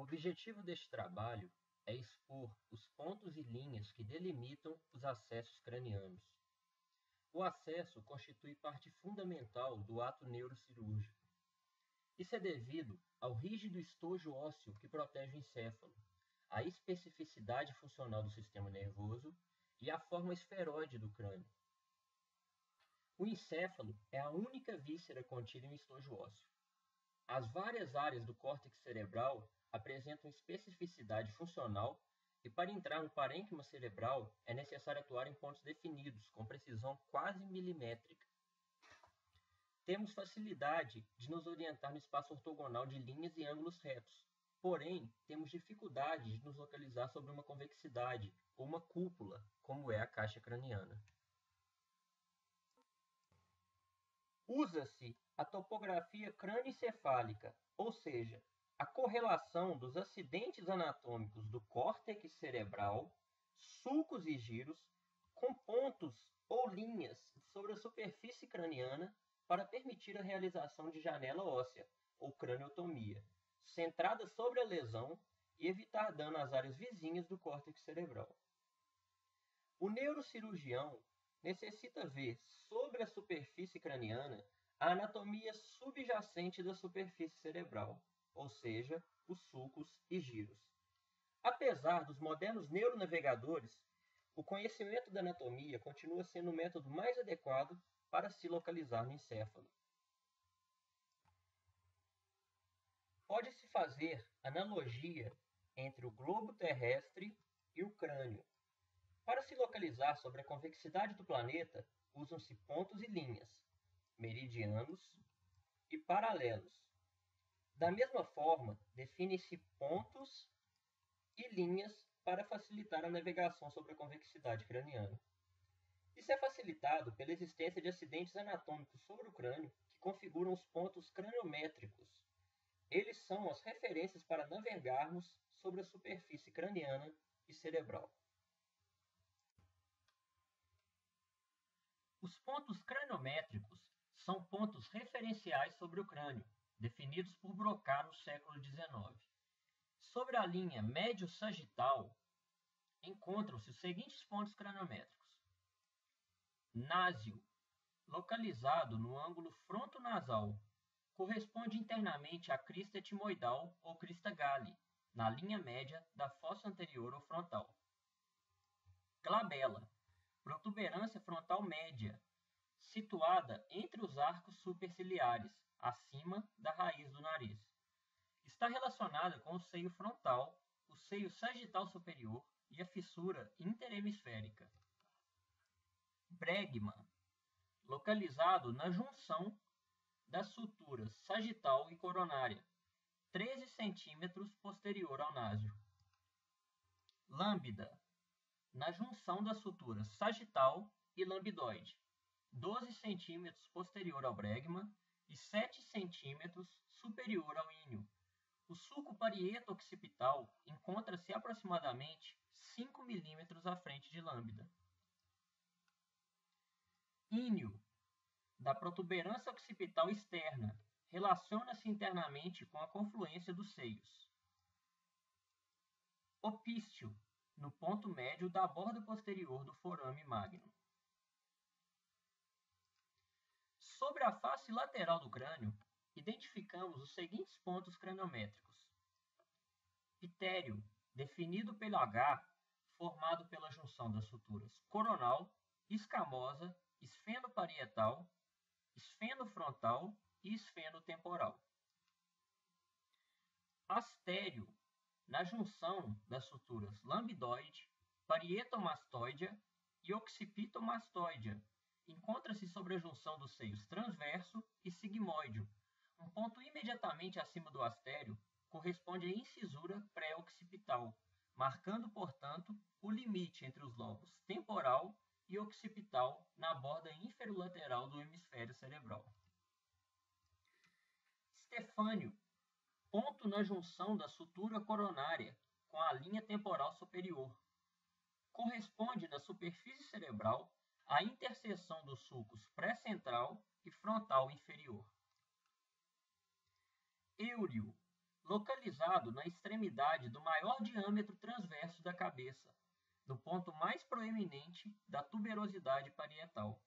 O objetivo deste trabalho é expor os pontos e linhas que delimitam os acessos cranianos. O acesso constitui parte fundamental do ato neurocirúrgico. Isso é devido ao rígido estojo ósseo que protege o encéfalo, à especificidade funcional do sistema nervoso e à forma esferoide do crânio. O encéfalo é a única víscera contida em um estojo ósseo. As várias áreas do córtex cerebral apresentam especificidade funcional e para entrar no parênquima cerebral é necessário atuar em pontos definidos, com precisão quase milimétrica. Temos facilidade de nos orientar no espaço ortogonal de linhas e ângulos retos, porém, temos dificuldade de nos localizar sobre uma convexidade ou uma cúpula, como é a caixa craniana. Usa-se a topografia crânioencefálica, ou seja, a correlação dos acidentes anatômicos do córtex cerebral, sulcos e giros, com pontos ou linhas sobre a superfície craniana para permitir a realização de janela óssea, ou craniotomia, centrada sobre a lesão e evitar dano às áreas vizinhas do córtex cerebral. O neurocirurgião necessita ver sobre a superfície craniana a anatomia subjacente da superfície cerebral, ou seja, os sulcos e giros. Apesar dos modernos neuronavegadores, o conhecimento da anatomia continua sendo o método mais adequado para se localizar no encéfalo. Pode-se fazer analogia entre o globo terrestre e o crânio. Para se localizar sobre a convexidade do planeta, usam-se pontos e linhas, meridianos e paralelos. Da mesma forma, definem-se pontos e linhas para facilitar a navegação sobre a convexidade craniana. Isso é facilitado pela existência de acidentes anatômicos sobre o crânio que configuram os pontos craniométricos. Eles são as referências para navegarmos sobre a superfície craniana e cerebral. Os pontos craniométricos são pontos referenciais sobre o crânio, definidos por Broca no século XIX. Sobre a linha médio-sagital, encontram-se os seguintes pontos craniométricos. Násio, localizado no ângulo frontonasal, corresponde internamente à crista etimoidal ou crista Galli, na linha média da fossa anterior ou frontal. Glabela, protuberância frontal média, situada entre os arcos superciliares, acima da raiz do nariz. Está relacionada com o seio frontal, o seio sagital superior e a fissura interhemisférica. Bregma, localizado na junção das suturas sagital e coronária, 13 cm posterior ao násio. Lambda, na junção das suturas sagital e lambidoide, 12 cm posterior ao bregma e 7 cm superior ao íneo. O sulco parieto-occipital encontra-se aproximadamente 5 mm à frente de lambda. Íneo, da protuberância occipital externa, relaciona-se internamente com a confluência dos seios. Opístio, no ponto médio da borda posterior do forame magno. Sobre a face lateral do crânio, identificamos os seguintes pontos craniométricos. Pitério, definido pelo H, formado pela junção das suturas coronal, escamosa, esfenoparietal, esfenofrontal e esfenotemporal. Astério, na junção das suturas lambidoide, parietomastoidea e occipitomastoidea, encontra-se sobre a junção dos seios transverso e sigmoide. Um ponto imediatamente acima do astério corresponde à incisura pré-occipital, marcando, portanto, o limite entre os lobos temporal e occipital na borda inferolateral do hemisfério cerebral. Stefânio, ponto na junção da sutura coronária com a linha temporal superior. Corresponde na superfície cerebral à interseção dos sulcos pré-central e frontal inferior. Éureo, localizado na extremidade do maior diâmetro transverso da cabeça, no ponto mais proeminente da tuberosidade parietal.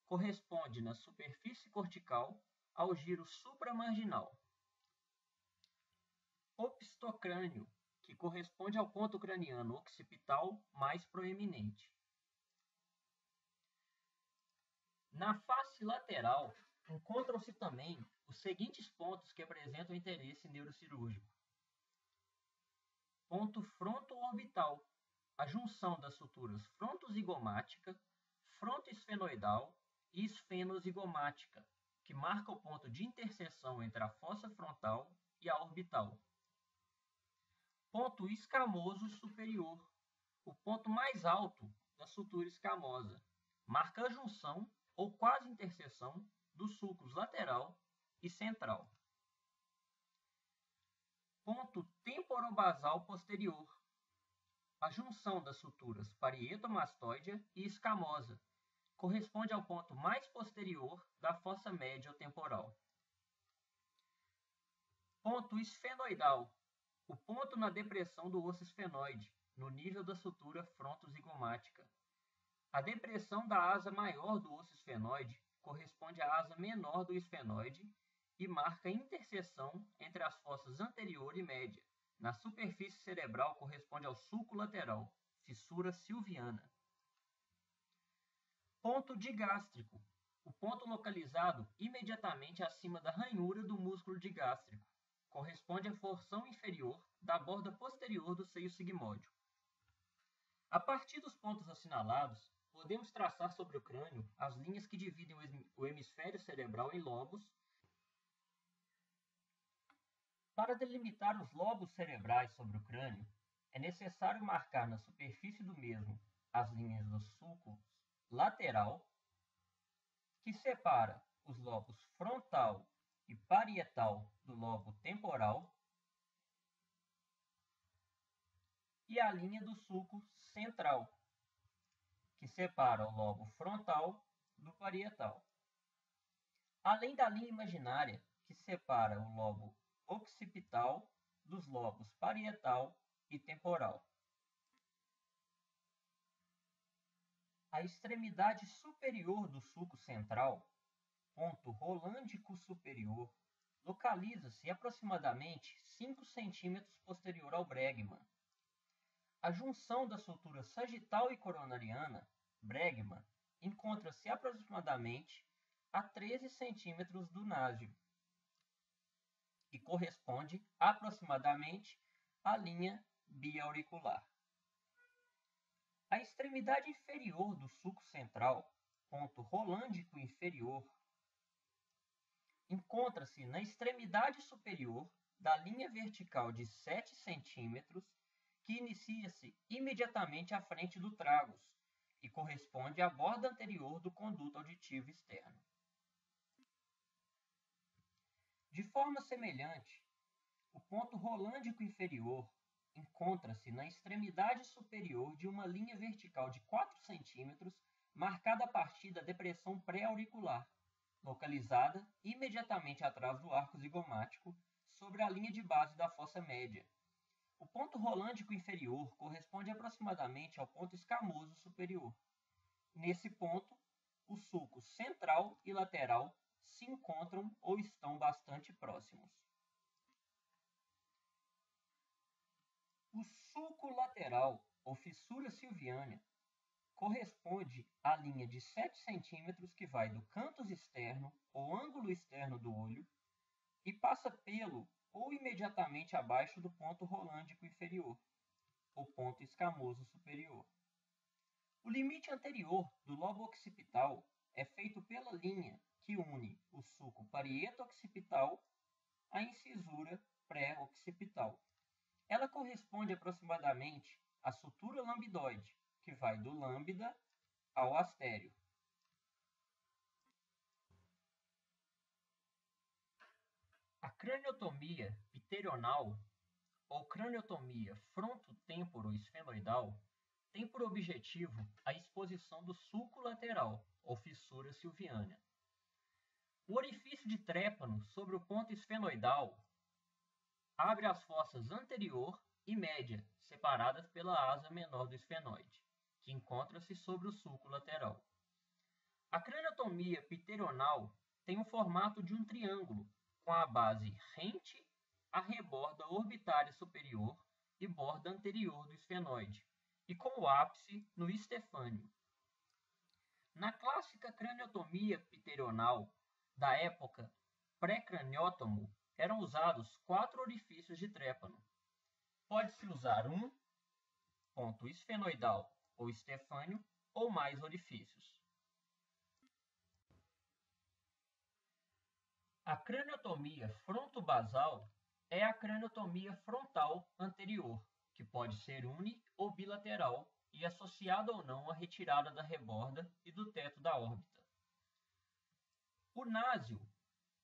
Corresponde na superfície cortical ao giro supramarginal. Opistocrânio, que corresponde ao ponto craniano occipital mais proeminente. Na face lateral, encontram-se também os seguintes pontos que apresentam interesse neurocirúrgico. Ponto fronto-orbital, a junção das suturas frontozigomática, frontoesfenoidal e esfenozigomática, que marca o ponto de interseção entre a fossa frontal e a orbital. Ponto escamoso superior, o ponto mais alto da sutura escamosa, marca a junção ou quase interseção dos sulcos lateral e central. Ponto temporobasal posterior, a junção das suturas parietomastoidea e escamosa, corresponde ao ponto mais posterior da fossa médio-temporal. Ponto esfenoidal, o ponto na depressão do osso esfenoide, no nível da sutura frontozigomática. A depressão da asa maior do osso esfenoide corresponde à asa menor do esfenoide e marca a interseção entre as fossas anterior e média. Na superfície cerebral corresponde ao sulco lateral, fissura silviana. Ponto digástrico, o ponto localizado imediatamente acima da ranhura do músculo digástrico. Corresponde à porção inferior da borda posterior do seio sigmóide. A partir dos pontos assinalados, podemos traçar sobre o crânio as linhas que dividem o hemisfério cerebral em lobos. Para delimitar os lobos cerebrais sobre o crânio, é necessário marcar na superfície do mesmo as linhas dos sulcos lateral, que separa os lobos frontal e parietal do lobo temporal, e a linha do sulco central, que separa o lobo frontal do parietal, além da linha imaginária, que separa o lobo occipital dos lobos parietal e temporal. A extremidade superior do sulco central, ponto rolândico superior, localiza-se aproximadamente 5 cm posterior ao bregma. A junção da sutura sagital e coronariana, bregma, encontra-se aproximadamente a 13 cm do násio e corresponde aproximadamente à linha biauricular. A extremidade inferior do sulco central, ponto rolândico inferior, encontra-se na extremidade superior da linha vertical de 7 cm, que inicia-se imediatamente à frente do tragus e corresponde à borda anterior do conduto auditivo externo. De forma semelhante, o ponto rolândico inferior encontra-se na extremidade superior de uma linha vertical de 4 cm, marcada a partir da depressão pré-auricular, localizada imediatamente atrás do arco zigomático, sobre a linha de base da fossa média. O ponto rolândico inferior corresponde aproximadamente ao ponto escamoso superior. Nesse ponto, os sulcos central e lateral se encontram ou estão bastante próximos. O sulco lateral, ou fissura silviana, corresponde à linha de 7 cm que vai do cantus externo ou ângulo externo do olho e passa pelo ou imediatamente abaixo do ponto rolândico inferior, ou ponto escamoso superior. O limite anterior do lobo occipital é feito pela linha que une o sulco parieto-occipital à incisura pré-occipital. Ela corresponde aproximadamente à sutura lambidoide, que vai do lambda ao astério. A craniotomia pterional ou craniotomia frontotemporo-esfenoidal tem por objetivo a exposição do sulco lateral, ou fissura silviana. O orifício de trépano sobre o ponto esfenoidal abre as fossas anterior e média, separadas pela asa menor do esfenoide, que encontra-se sobre o sulco lateral. A craniotomia pterional tem o formato de um triângulo, com a base rente à reborda orbitária superior e borda anterior do esfenoide, e com o ápice no estefânio. Na clássica craniotomia pterional da época pré-craniótomo, eram usados 4 orifícios de trépano. Pode-se usar um ponto esfenoidal ou estefânio ou mais orifícios. A craniotomia frontobasal é a craniotomia frontal anterior, que pode ser uni ou bilateral e associada ou não à retirada da reborda e do teto da órbita. O násio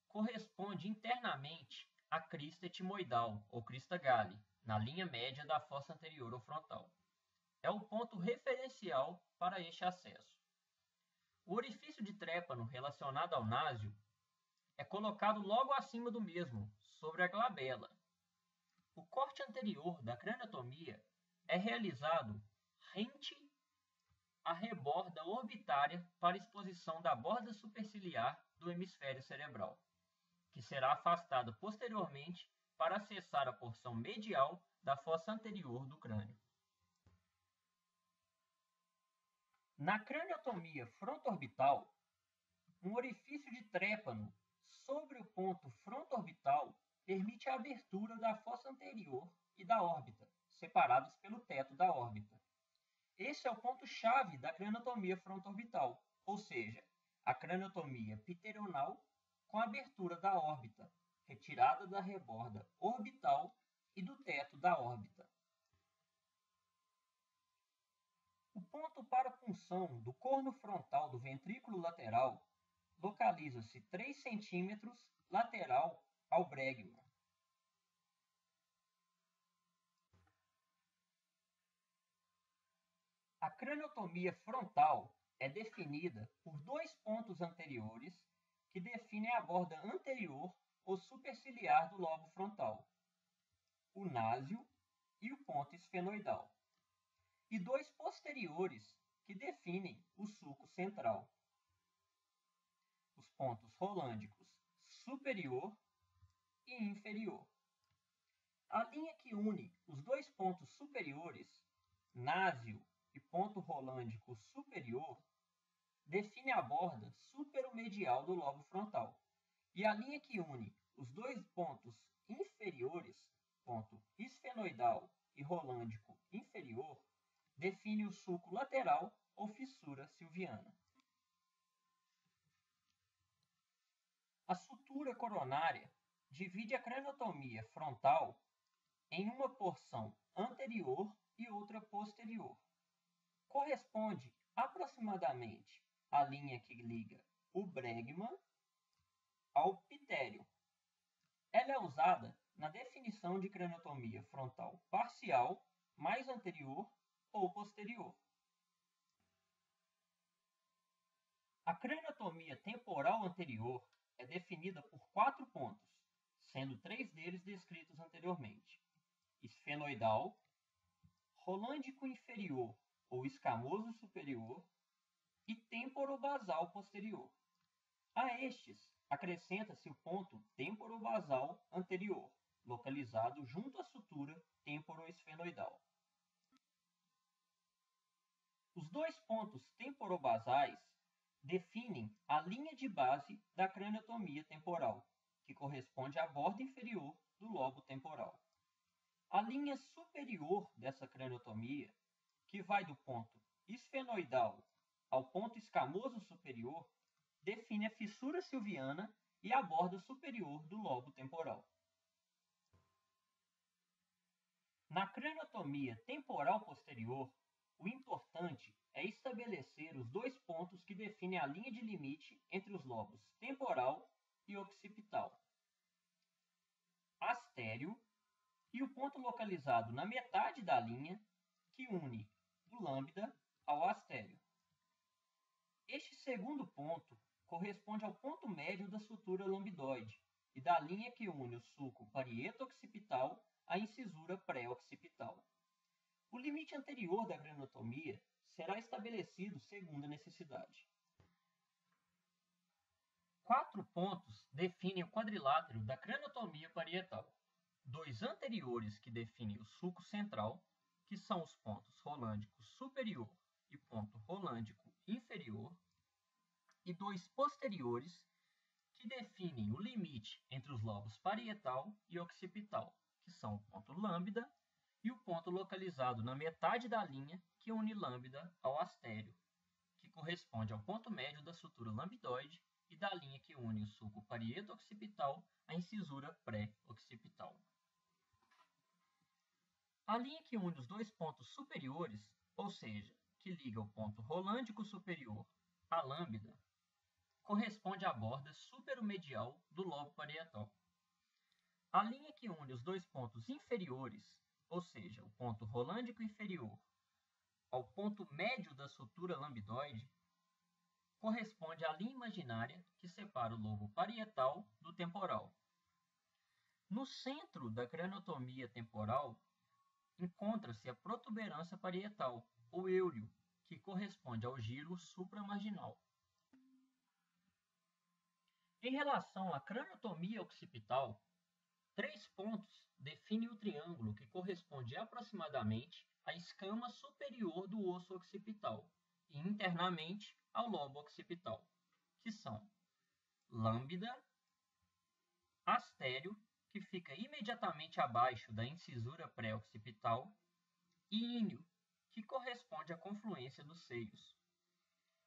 corresponde internamente à crista etimoidal ou crista Galli, na linha média da fossa anterior ou frontal. É o ponto referencial para este acesso. O orifício de trépano relacionado ao násio é colocado logo acima do mesmo, sobre a glabela. O corte anterior da craniotomia é realizado rente à reborda orbitária para exposição da borda superciliar do hemisfério cerebral, que será afastada posteriormente para acessar a porção medial da fossa anterior do crânio. Na craniotomia fronto-orbital, um orifício de trépano sobre o ponto fronto-orbital permite a abertura da fossa anterior e da órbita, separados pelo teto da órbita. Esse é o ponto-chave da craniotomia fronto-orbital, ou seja, a craniotomia pterional com abertura da órbita, retirada da reborda orbital e do teto da órbita. O ponto para punção do corno frontal do ventrículo lateral localiza-se 3 cm lateral ao bregma. A craniotomia frontal é definida por 2 pontos anteriores que definem a borda anterior ou superciliar do lobo frontal, o násio e o ponto esfenoidal, e 2 posteriores que definem o sulco central, os pontos rolândicos superior e inferior. A linha que une os 2 pontos superiores, násio e ponto rolândico superior, define a borda superomedial do lobo frontal. E a linha que une os 2 pontos inferiores, ponto esfenoidal e rolândico inferior, define o sulco lateral ou fissura silviana. A sutura coronária divide a craniotomia frontal em uma porção anterior e outra posterior. Corresponde aproximadamente à linha que liga o bregma ao ptério. Ela é usada na definição de craniotomia frontal parcial, mais anterior ou posterior. A craniotomia temporal anterior é definida por 4 pontos, sendo 3 deles descritos anteriormente: esfenoidal, rolândico inferior ou escamoso superior e temporobasal posterior. A estes acrescenta-se o ponto temporobasal anterior, localizado junto à sutura temporoesfenoidal. Os 2 pontos temporobasais definem a linha de base da craniotomia temporal, que corresponde à borda inferior do lobo temporal. A linha superior dessa craniotomia, que vai do ponto esfenoidal ao ponto escamoso superior, define a fissura silviana e a borda superior do lobo temporal. Na craniotomia temporal posterior, o importante é estabelecer os 2 pontos que definem a linha de limite entre os lobos temporal e occipital, astério, e o ponto localizado na metade da linha que une o lambda ao astério. Este segundo ponto corresponde ao ponto médio da sutura lambidoide e da linha que une o sulco parieto-occipital à incisura pré-occipital. O limite anterior da craniotomia será estabelecido segundo a necessidade. 4 pontos definem o quadrilátero da craniotomia parietal. 2 anteriores que definem o sulco central, que são os pontos rolândico superior e ponto rolândico inferior, e 2 posteriores que definem o limite entre os lobos parietal e occipital, que são o ponto lambda e o ponto localizado na metade da linha que une lambda ao astério, que corresponde ao ponto médio da sutura lambdoide e da linha que une o sulco parieto-occipital à incisura pré-occipital. A linha que une os 2 pontos superiores, ou seja, que liga o ponto rolândico superior à lambda, corresponde à borda superomedial do lobo parietal. A linha que une os 2 pontos inferiores, ou seja, o ponto rolândico inferior ao ponto médio da sutura lambdoide, corresponde à linha imaginária que separa o lobo parietal do temporal. No centro da craniotomia temporal, encontra-se a protuberância parietal, ou eúleo, que corresponde ao giro supramarginal. Em relação à craniotomia occipital, 3 pontos definem o triângulo que corresponde aproximadamente à escama superior do osso occipital e internamente ao lobo occipital, que são lambda, astério, que fica imediatamente abaixo da incisura pré-occipital, e íneo, que corresponde à confluência dos seios.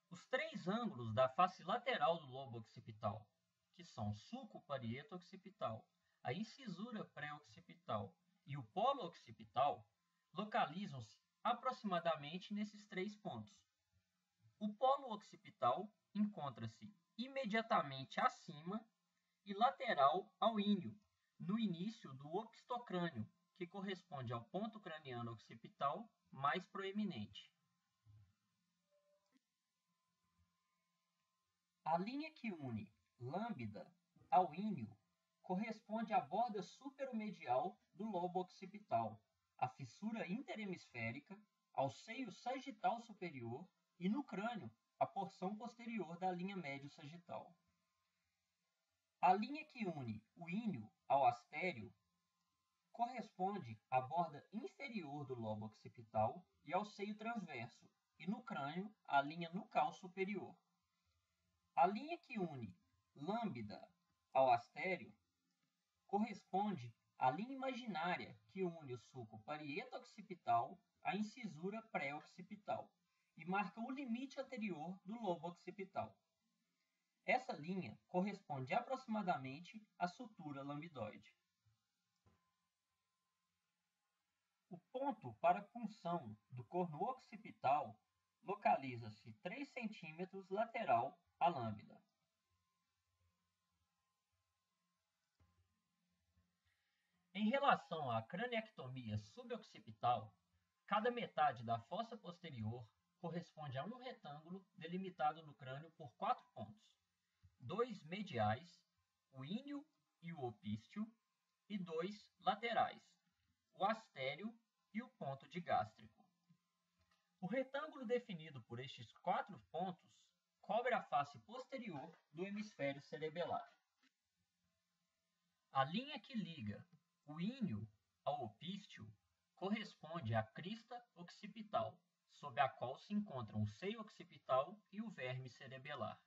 Os 3 ângulos da face lateral do lobo occipital, que são sulco parieto-occipital, a incisura pré-occipital e o polo occipital, localizam-se aproximadamente nesses 3 pontos. O polo occipital encontra-se imediatamente acima e lateral ao íneo, no início do opistocrânio, que corresponde ao ponto craniano occipital mais proeminente. A linha que une lambda ao íneo corresponde à borda superomedial do lobo occipital, à fissura interhemisférica, ao seio sagital superior e no crânio, a porção posterior da linha médio-sagital. A linha que une o íneo ao astério corresponde à borda inferior do lobo occipital e ao seio transverso, e no crânio, à linha nucal superior. A linha que une lambda ao astério corresponde à linha imaginária que une o sulco parieto-occipital à incisura pré-occipital e marca o limite anterior do lobo occipital. Essa linha corresponde aproximadamente à sutura lambdoide. O ponto para punção do corno occipital localiza-se 3 cm lateral à lambda. Em relação à craniectomia suboccipital, cada metade da fossa posterior corresponde a um retângulo delimitado no crânio por 4 pontos: 2 mediais, o íneo e o opístio, e 2 laterais, o astério e o ponto digástrico. O retângulo definido por estes 4 pontos cobre a face posterior do hemisfério cerebelar. A linha que liga o íneo ao opístio corresponde à crista occipital, sob a qual se encontram o seio occipital e o verme cerebelar.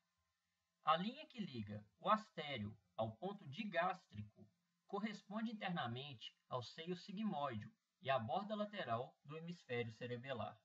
A linha que liga o astério ao ponto digástrico corresponde internamente ao seio sigmoide e à borda lateral do hemisfério cerebelar.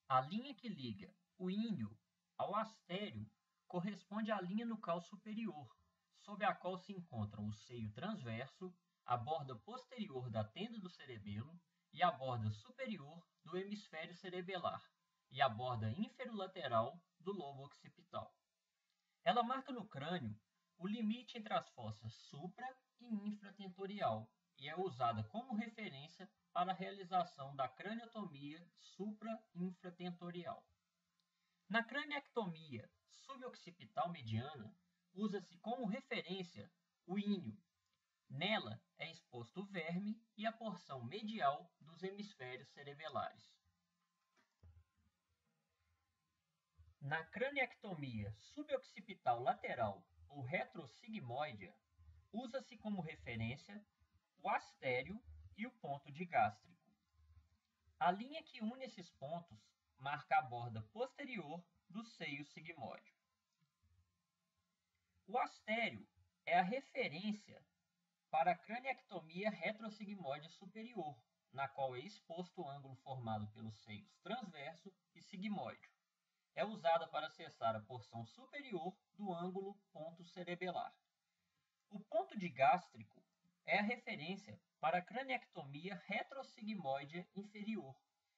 A linha que liga o íneo ao astério corresponde à linha nucal superior, sob a qual se encontram o seio transverso, a borda posterior da tenda do cerebelo e a borda superior do hemisfério cerebelar, e a borda inferolateral do lobo occipital. Ela marca no crânio o limite entre as fossas supra e infratentorial e é usada como referência para a realização da craniotomia supra-infratentorial. Na craniectomia suboccipital mediana, usa-se como referência o íneo. Nela é exposto o verme e a porção medial dos hemisférios cerebelares. Na craniectomia suboccipital lateral ou retrossigmoidea, usa-se como referência o astério e o ponto digástrico. A linha que une esses pontos marca a borda posterior do seio sigmoide. O astério é a referência para a craniectomia retrossigmoide superior, na qual é exposto o ângulo formado pelos seios transverso e sigmoide. É usada para acessar a porção superior do ângulo ponto cerebelar. O ponto digástrico é a referência para a craniectomia retrossigmoide inferior,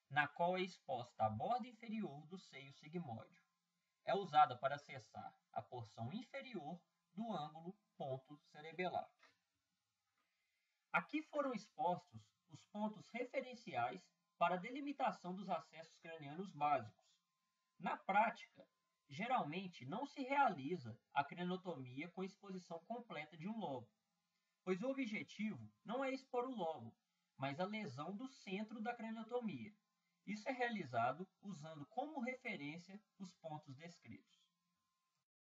na qual é exposta a borda inferior do seio sigmoide. É usada para acessar a porção inferior do ângulo ponto cerebelar. Aqui foram expostos os pontos referenciais para a delimitação dos acessos cranianos básicos. Na prática, geralmente não se realiza a craniotomia com exposição completa de um lobo, pois o objetivo não é expor o lobo, mas a lesão do centro da craniotomia. Isso é realizado usando como referência os pontos descritos.